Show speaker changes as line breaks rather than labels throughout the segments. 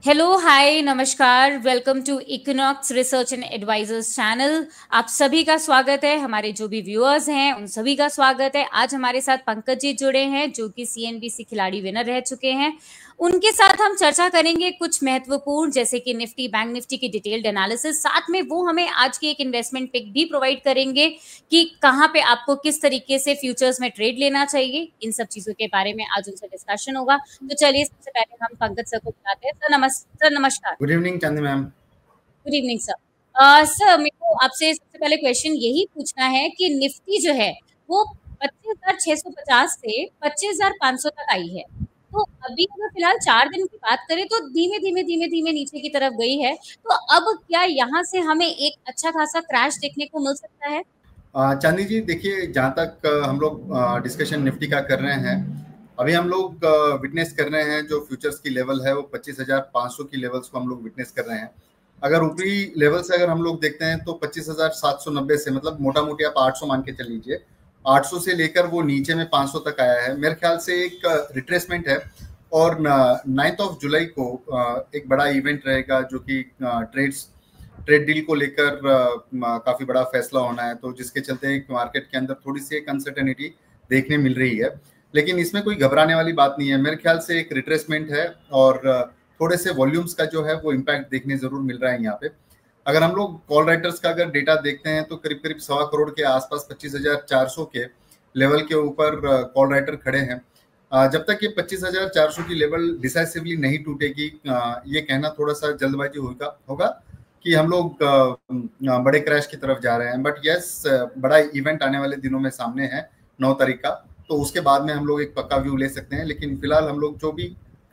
Hello, hi, नमस्कार। Welcome to Equinox research and advisors channel. आप सभी का स्वागत है। हमारे जो भी व्यूअर्स हैं उन सभी का स्वागत है। आज हमारे साथ पंकज जी जुड़े हैं जो कि सीएनबीसी खिलाड़ी विनर रह चुके हैं। उनके साथ हम चर्चा करेंगे कुछ महत्वपूर्ण, जैसे कि निफ्टी, बैंक निफ्टी की डिटेल्ड एनालिसिस। साथ में वो हमें आज की एक इन्वेस्टमेंट पिक भी प्रोवाइड करेंगे कि कहाँ पे आपको किस तरीके से फ्यूचर्स में ट्रेड लेना चाहिए। इन सब चीजों के बारे में आज उनसे डिस्कशन होगा। तो चलिए, सबसे पहले हम पंकज सर को बुलाते हैं। सर नमस्कार।
गुड इवनिंग चांदी ma'am.
Good evening sir. Sir, मेरे को आपसे सबसे पहले क्वेश्चन यही पूछना है कि निफ्टी जो है वो 25,650 से 25,500 तक आई है। तो अभी अगर फिलहाल 4 दिन की बात करें तो धीमे धीमे नीचे की तरफ गई है। तो अब क्या यहाँ से हमें एक अच्छा खासा क्रैश देखने को मिल सकता है?
चांदी जी देखिए, जहाँ तक हम लोग डिस्कशन निफ्टी का कर रहे हैं, अभी हम लोग विटनेस कर रहे हैं जो फ्यूचर्स की लेवल है वो 25,500 की लेवल्स को हम लोग विटनेस कर रहे हैं। अगर ऊपरी लेवल से अगर हम लोग देखते हैं तो 25,790 से, मतलब मोटा मोटी आप 800 मान के चल लीजिए, 800 से लेकर वो नीचे में 500 तक आया है। मेरे ख्याल से एक रिट्रेसमेंट है और 9 जुलाई को एक बड़ा इवेंट रहेगा जो कि ट्रेड डील को लेकर काफी बड़ा फैसला होना है, तो जिसके चलते मार्केट के अंदर थोड़ी सी एक अनसर्टेनिटी देखने मिल रही है। लेकिन इसमें कोई घबराने वाली बात नहीं है। मेरे ख्याल से एक रिट्रेसमेंट है और थोड़े से वॉल्यूम्स का जो है वो इम्पैक्ट देखने जरूर मिल रहा है यहाँ पे। अगर हम लोग कॉल राइटर्स का अगर डेटा देखते हैं तो करीब करीब 1.25 करोड़ के आसपास 25,400 के लेवल के ऊपर कॉल राइटर खड़े हैं। जब तक ये 25,400 की लेवल डिसाइसिवली नहीं टूटेगी, ये कहना थोड़ा सा जल्दबाजी होगा कि हम लोग बड़े क्रैश की तरफ जा रहे हैं। बट यस, बड़ा इवेंट आने वाले दिनों में सामने है 9 तारीख का, तो उसके बाद में हम लोग एक पक्का व्यू ले सकते हैं। लेकिन फिलहाल हम लोग जो भी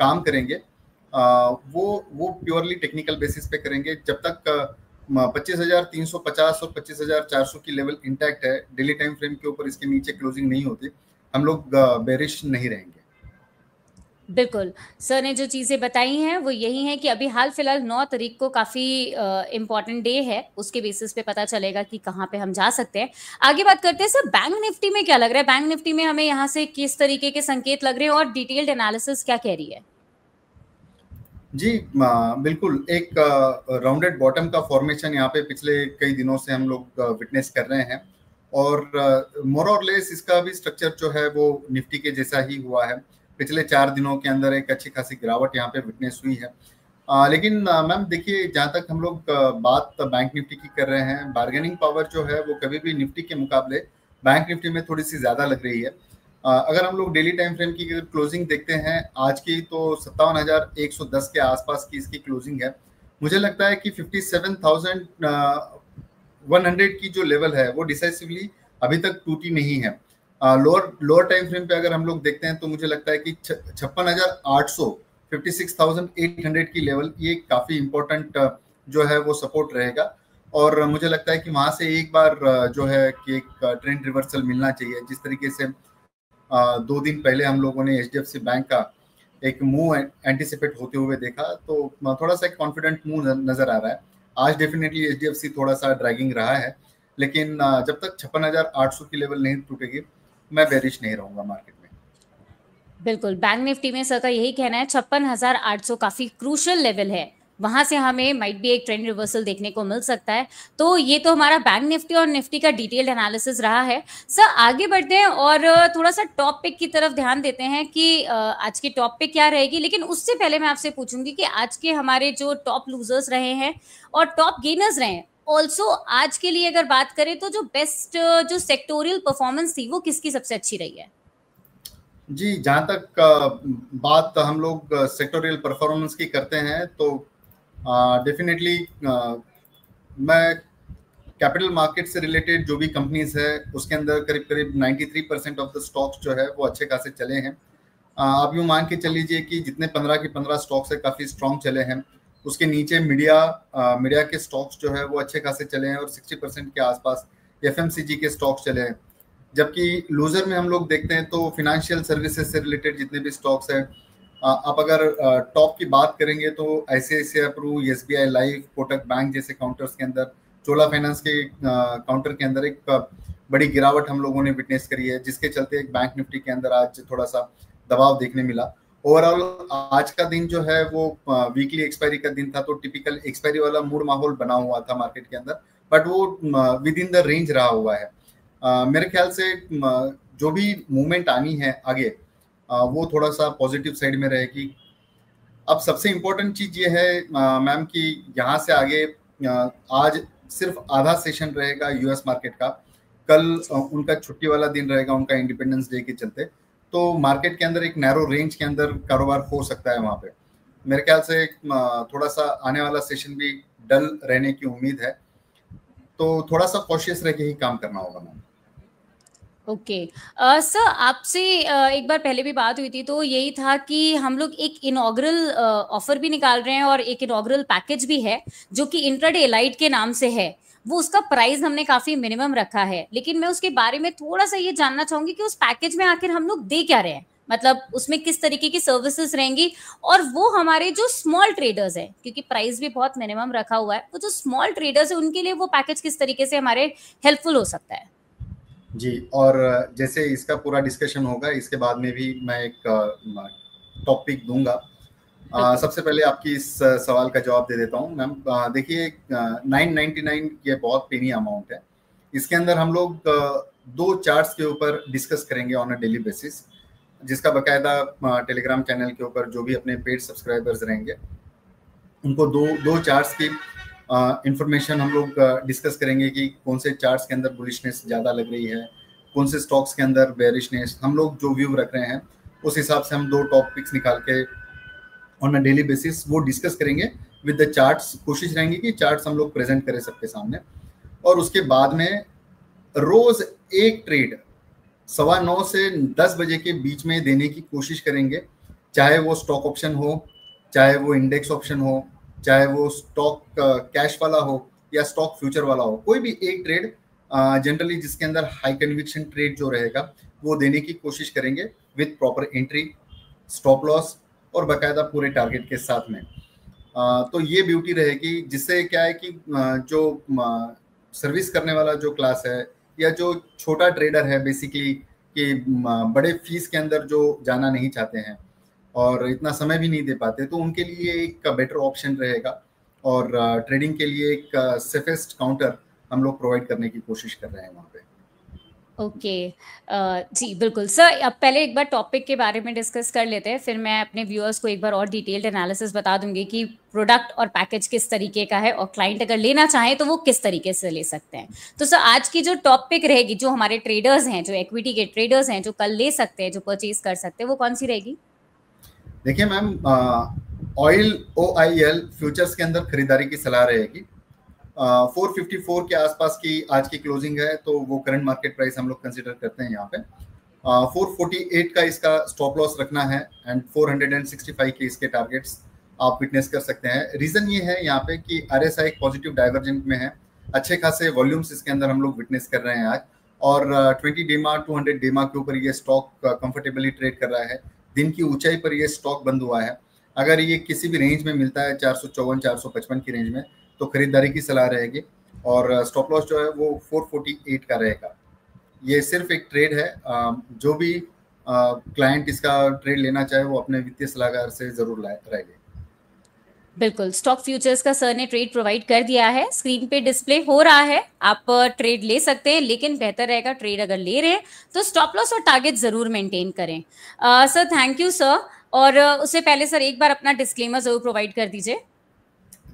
काम करेंगे वो प्योरली टेक्निकल बेसिस पे करेंगे। जब तक 25,350 और 25,400 की लेवल इंटैक्ट है, डेली टाइम फ्रेम के ऊपर इसके नीचे क्लोजिंग नहीं होती, हम लोग बेरिश नहीं रहेंगे।
बिल्कुल। सर ने जो चीज़ें बताई हैं वो यही हैं कि अभी हाल फिलहाल 9 तारीख को काफ़ी इम्पोर्टेंट डे है। उसके बेसिस पे पता चलेगा कि कहाँ पे हम जा सकते हैं। आगे बात करते हैं सर, बैंक निफ्टी में क्या लग रहा है? बैंक निफ्टी में हमें यहाँ से किस तरीके के संकेत लग रहे हैं और डिटेल्ड एनालिसिस क्या कह रही है?
जी, बिल्कुल एक राउंडेड बॉटम का फॉर्मेशन यहाँ पे पिछले कई दिनों से हम लोग विटनेस कर रहे हैं और मोर और लेस इसका भी स्ट्रक्चर जो है वो निफ्टी के जैसा ही हुआ है। पिछले 4 दिनों के अंदर एक अच्छी खासी गिरावट यहाँ पे विटनेस हुई है। लेकिन मैम देखिए, जहाँ तक हम लोग बात बैंक निफ्टी की कर रहे हैं, बार्गेनिंग पावर जो है वो कभी भी निफ्टी के मुकाबले बैंक निफ्टी में थोड़ी सी ज्यादा लग रही है। अगर हम लोग डेली टाइम फ्रेम की क्लोजिंग देखते हैं आज की, तो 57,110 के आसपास की इसकी क्लोजिंग है। मुझे लगता है कि 57,100 की जो लेवल है वो डिसाइसिवली अभी तक टूटी नहीं है। लोअर टाइम फ्रेम पे अगर हम लोग देखते हैं तो मुझे लगता है कि 56,800, 56,800 की लेवल, ये काफी इंपॉर्टेंट जो है वो सपोर्ट रहेगा। और मुझे लगता है कि वहां से एक बार जो है कि एक ट्रेंड रिवर्सल मिलना चाहिए। जिस तरीके से 2 दिन पहले हम लोगों ने एचडीएफसी बैंक का एक मूव एंटिसिपेट होते हुए देखा, तो थोड़ा सा एक कॉन्फिडेंट मूव नजर आ रहा है। आज डेफिनेटली एचडीएफसी थोड़ा सा ड्रैगिंग रहा है, लेकिन जब तक 56,800 की लेवल नहीं टूटेगी मैं बेरिश नहीं रहूंगा मार्केट में।
बिल्कुल, बैंक निफ्टी में सर का यही कहना है, 56,800 काफी क्रूशियल लेवल है। वहां से हमें माइट भी एक ट्रेंड रिवर्सल देखने को मिल सकता है। तो ये तो हमारा बैंक निफ्टी और निफ्टी का डिटेल्ड एनालिसिस रहा है। सर, आगे बढ़ते हैं और थोड़ा सा टॉप पिक की तरफ ध्यान देते हैं कि आज की टॉप पिक क्या रहेगी। लेकिन उससे पहले मैं आपसे पूछूंगी कि आज के हमारे जो टॉप लूजर्स रहे हैं और टॉप गेनर्स रहे हैं, ऑल्सो आज के लिए अगर बात करें तो जो बेस्ट जो सेक्टोरियल परफॉर्मेंस थी वो किसकी सबसे अच्छी रही है?
जी, जहाँ तक बात हम लोग सेक्टोरियल परफॉर्मेंस की करते हैं तो डेफिनेटली मैं कैपिटल मार्केट से रिलेटेड जो भी कंपनीज है उसके अंदर करीब करीब 93% ऑफ द स्टॉक्स जो है वो अच्छे खासे चले हैं। आप यूँ मान के चल लीजिए कि जितने 15 के 15 स्टॉक्स है काफ़ी स्ट्रॉन्ग चले हैं। उसके नीचे मीडिया के स्टॉक्स जो है वो अच्छे खासे चले हैं और 60% के आसपास एफएमसीजी के स्टॉक्स चले हैं। जबकि लूजर में हम लोग देखते हैं तो फिनेंशियल सर्विसेज से रिलेटेड जितने भी स्टॉक्स हैं, आप अगर टॉप की बात करेंगे तो ICICI Pru, SBI life, Kotak bank जैसे काउंटर्स के अंदर, चोला फाइनेंस के काउंटर के अंदर एक बड़ी गिरावट हम लोगों ने विटनेस करी है, जिसके चलते एक बैंक निफ्टी के अंदर आज थोड़ा सा दबाव देखने मिला। ओवरऑल आज का दिन जो है वो वीकली एक्सपायरी का दिन था, तो टिपिकल एक्सपायरी वाला मूड माहौल बना हुआ था मार्केट के अंदर, बट वो विद इन द रेंज रहा हुआ है। मेरे ख्याल से जो भी मूवमेंट आनी है आगे वो थोड़ा सा पॉजिटिव साइड में रहेगी। अब सबसे इम्पोर्टेंट चीज ये है मैम कि यहाँ से आगे आज सिर्फ आधा सेशन रहेगा यूएस मार्केट का, कल उनका छुट्टी वाला दिन रहेगा उनका इंडिपेंडेंस डे के चलते, तो मार्केट के अंदर एक नैरो रेंज के अंदर कारोबार हो सकता है वहां पे। मेरे ख्याल से थोड़ा सा आने वाला सेशन भी डल रहने की उम्मीद है, तो थोड़ा सा कॉशियस रह के ही काम करना होगा मैम।
ओके सर, आपसे एक बार पहले भी बात हुई थी, तो यही था कि हम लोग एक इनॉग्रल ऑफर भी निकाल रहे हैं और एक इनॉग्रल पैकेज भी है जो कि इंट्राडे एलाइट के नाम से है। वो उसका प्राइस हमने काफी मिनिमम रखा है, लेकिन मैं उसके बारे में थोड़ा सा ये जानना चाहूंगी कि उस पैकेज में आखिर हम लोग दे क्या रहे हैं, मतलब उसमें किस तरीके की सर्विसेज रहेंगी, और वो हमारे जो स्मॉल ट्रेडर्स हैं, क्योंकि प्राइस भी बहुत मिनिमम रखा हुआ है, वो जो स्मॉल ट्रेडर्स है उनके लिए वो पैकेज किस तरीके से हमारे हेल्पफुल हो सकता है।
जी, और जैसे इसका पूरा डिस्कशन होगा इसके बाद में भी मैं एक टॉपिक दूंगा। सबसे पहले आपकी इस सवाल का जवाब दे देता हूँ मैम। देखिए 999 ये बहुत पेनी अमाउंट है। इसके अंदर हम लोग दो चार्ट्स के ऊपर डिस्कस करेंगे ऑन अ डेली बेसिस, जिसका बकायदा टेलीग्राम चैनल के ऊपर जो भी अपने पेड सब्सक्राइबर्स रहेंगे उनको दो चार्ट्स की इंफॉर्मेशन हम लोग डिस्कस करेंगे कि कौन से चार्ट्स के अंदर बुलिशनेस ज़्यादा लग रही है, कौन से स्टॉक्स के अंदर बेरिशनेस, हम लोग जो व्यू रख रहे हैं उस हिसाब से हम दो टॉपिक्स निकाल के ऑन अ डेली बेसिस वो डिस्कस करेंगे विद द चार्ट्स। कोशिश रहेंगी कि चार्ट्स हम लोग प्रेजेंट करें सबके सामने, और उसके बाद में रोज एक ट्रेड 9:15 से 10 बजे के बीच में देने की कोशिश करेंगे, चाहे वो स्टॉक ऑप्शन हो, चाहे वो इंडेक्स ऑप्शन हो, चाहे वो स्टॉक कैश वाला हो या स्टॉक फ्यूचर वाला हो, कोई भी एक ट्रेड जनरली जिसके अंदर हाई कन्विक्शन ट्रेड जो रहेगा वो देने की कोशिश करेंगे with proper entry, stop loss और बकायदा पूरे टारगेट के साथ में। तो ये ब्यूटी रहेगी, जिससे क्या है कि जो सर्विस करने वाला जो क्लास है या जो छोटा ट्रेडर है बेसिकली कि बड़े फीस के अंदर जो जाना नहीं चाहते हैं और इतना समय भी नहीं दे पाते, तो उनके लिए एक बेटर ऑप्शन रहेगा, और ट्रेडिंग के लिए एक सेफेस्ट काउंटर हम लोग प्रोवाइड करने की कोशिश कर रहे हैं वहाँ पे।
ओके जी बिल्कुल सर, अब पहले एक बार टॉपिक के बारे में डिस्कस कर लेते हैं, फिर मैं अपने व्यूअर्स को एक बार और डिटेल्ड एनालिसिस बता दूंगी कि प्रोडक्ट और पैकेज किस तरीके का है और क्लाइंट अगर लेना चाहे तो वो किस तरीके से ले सकते हैं। तो सर आज की जो टॉपिक रहेगी, जो हमारे ट्रेडर्स हैं, जो इक्विटी के ट्रेडर्स हैं, जो कल ले सकते हैं, जो परचेज कर सकते हैं, वो कौन सी रहेगी?
देखिए मैम, ऑयल OIL फ्यूचर्स के अंदर खरीदारी की सलाह रहेगी। 454 के आसपास की आज की क्लोजिंग है, तो वो करंट मार्केट प्राइस हम लोग कंसीडर करते हैं यहाँ पे। 448 का इसका स्टॉप लॉस रखना है एंड 465 के इसके टारगेट्स आप विटनेस कर सकते हैं। रीजन ये है यहाँ पे कि RSI एक पॉजिटिव डाइवर्जेंट में है, अच्छे खासे वॉल्यूम्स इसके अंदर हम लोग विटनेस कर रहे हैं आज, और 20 डेमा 200 डेमा के ऊपर ये स्टॉक कंफर्टेबली ट्रेड कर रहा है। दिन की ऊंचाई पर ये स्टॉक बंद हुआ है। अगर ये किसी भी रेंज में मिलता है 454 455 की रेंज में, तो खरीदारी की सलाह रहेगी, और स्टॉप लॉस जो है वो 448 का रहेगा। ये सिर्फ एक ट्रेड है, जो भी क्लाइंट इसका ट्रेड लेना चाहे वो अपने वित्तीय सलाहकार से जरूर राय ले।
बिल्कुल, स्टॉक फ्यूचर्स का सर ने ट्रेड प्रोवाइड कर दिया है, स्क्रीन पे डिस्प्ले हो रहा है, आप ट्रेड ले सकते हैं, लेकिन बेहतर रहेगा ट्रेड अगर ले रहे हैं तो स्टॉप लॉस और टारगेट जरूर मेंटेन करें। सर थैंक यू सर, और उससे पहले सर एक बार अपना डिस्क्लेमर जरूर प्रोवाइड कर दीजिए।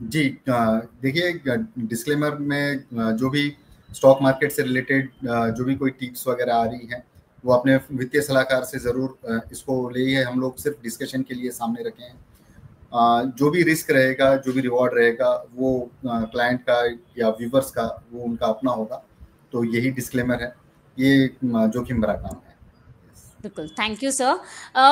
जी, देखिए डिस्क्लेमर में जो भी स्टॉक मार्केट से रिलेटेड जो भी कोई टिप्स वगैरह आ रही हैं वो अपने वित्तीय सलाहकार से ज़रूर इसको ले, हम लोग सिर्फ डिस्कशन के लिए सामने रखे हैं। जो भी रिस्क रहेगा, जो भी रिवॉर्ड रहेगा वो क्लाइंट का या व्यूवर्स का वो उनका अपना होगा, तो यही डिस्क्लेमर है, ये जोखिम भरा काम है।
बिल्कुल, थैंक यू सर।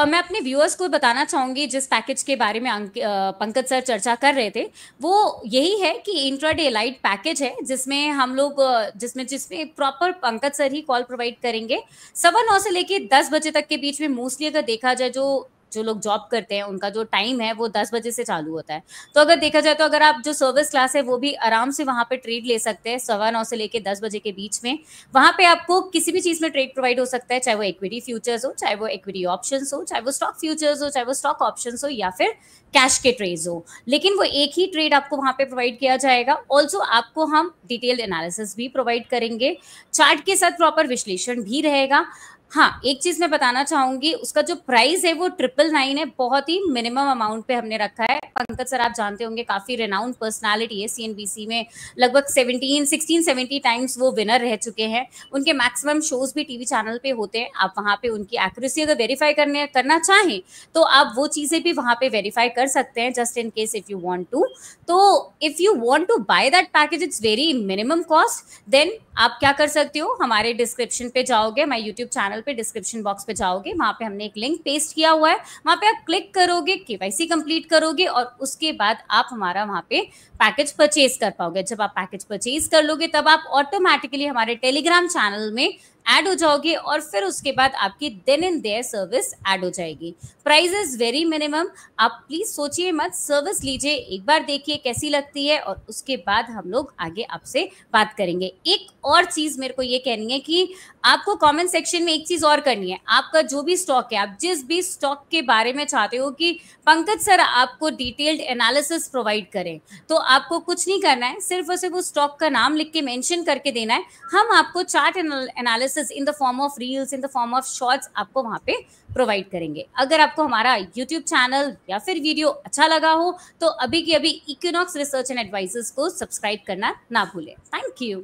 मैं अपने व्यूअर्स को बताना चाहूंगी जिस पैकेज के बारे में पंकज सर चर्चा कर रहे थे, वो यही है कि इंट्राडे एलाइट पैकेज है, जिसमें हम लोग जिसमें प्रॉपर पंकज सर ही कॉल प्रोवाइड करेंगे 9:15 से लेके 10 बजे तक के बीच में। मोस्टली अगर देखा जाए जो जो लोग जॉब करते हैं उनका जो टाइम है वो 10 बजे से चालू होता है। तो अगर देखा जाए तो अगर आप जो सर्विस क्लास है वो भी आराम से वहाँ पे ट्रेड ले सकते हैं 9:15 से लेके 10 बजे के बीच में। वहाँ पे आपको किसी भी चीज़ में ट्रेड प्रोवाइड हो सकता है, चाहे वो इक्विटी फ्यूचर्स हो, चाहे वो इक्विटी ऑप्शंस हो, चाहे वो स्टॉक फ्यूचर्स हो, चाहे वो स्टॉक ऑप्शंस हो, या फिर कैश के ट्रेड्स हो। लेकिन वो एक ही ट्रेड आपको वहाँ पे प्रोवाइड किया जाएगा। ऑल्सो आपको हम डिटेल्ड एनालिसिस भी प्रोवाइड करेंगे, चार्ट के साथ प्रॉपर विश्लेषण भी रहेगा। हाँ, एक चीज मैं बताना चाहूंगी, उसका जो प्राइस है वो 999 है, बहुत ही मिनिमम अमाउंट पे हमने रखा है। पंकज सर आप जानते होंगे, काफी रेनाउंड पर्सनालिटी है सीएनबीसी में, लगभग 16-17 टाइम्स वो विनर रह चुके हैं। उनके मैक्सिमम शोज भी टीवी चैनल पे होते हैं। आप वहां पे उनकी एक्यूरेसी अगर वेरीफाई करना चाहें तो आप वो चीजें भी वहां पे वेरीफाई कर सकते हैं, just in case if you want to. तो if you want to buy that package, it's very minimum cost, then आप क्या कर सकते हो, हमारे डिस्क्रिप्शन पे जाओगे, हमारे यूट्यूब चैनल पे डिस्क्रिप्शन बॉक्स पे जाओगे, वहां पे हमने एक लिंक पेस्ट किया हुआ है, वहां पे आप क्लिक करोगे, केवाईसी कंप्लीट करोगे और उसके बाद आप हमारा वहां पे पैकेज परचेज कर पाओगे। जब आप पैकेज परचेज कर लोगे तब आप ऑटोमेटिकली हमारे टेलीग्राम चैनल में ऐड हो जाओगे और फिर उसके बाद आपकी then and there service add हो जाएगी। प्राइस इज वेरी मिनिमम, आप प्लीज सोचिए मत, सर्विस लीजिए, एक बार देखिए कैसी लगती है और उसके बाद हम लोग आगे आपसे बात करेंगे। एक और चीज मेरे को ये कहनी है कि आपको कमेंट सेक्शन में एक चीज और करनी है, आपका जो भी स्टॉक है, आप जिस भी स्टॉक के बारे में चाहते हो कि पंकज सर आपको डिटेल्ड एनालिसिस प्रोवाइड करें, तो आपको कुछ नहीं करना है, सिर्फ और सिर्फ उस स्टॉक का नाम लिख के मेंशन करके देना है। हम आपको chart analysis in the form of reels, in the form of shorts आपको वहां पे प्रोवाइड करेंगे। अगर आपको हमारा यूट्यूब चैनल या फिर वीडियो अच्छा लगा हो तो अभी की अभी इक्विनॉक्स रिसर्च एंड एडवाइजर्स को सब्सक्राइब करना ना भूलें। Thank you.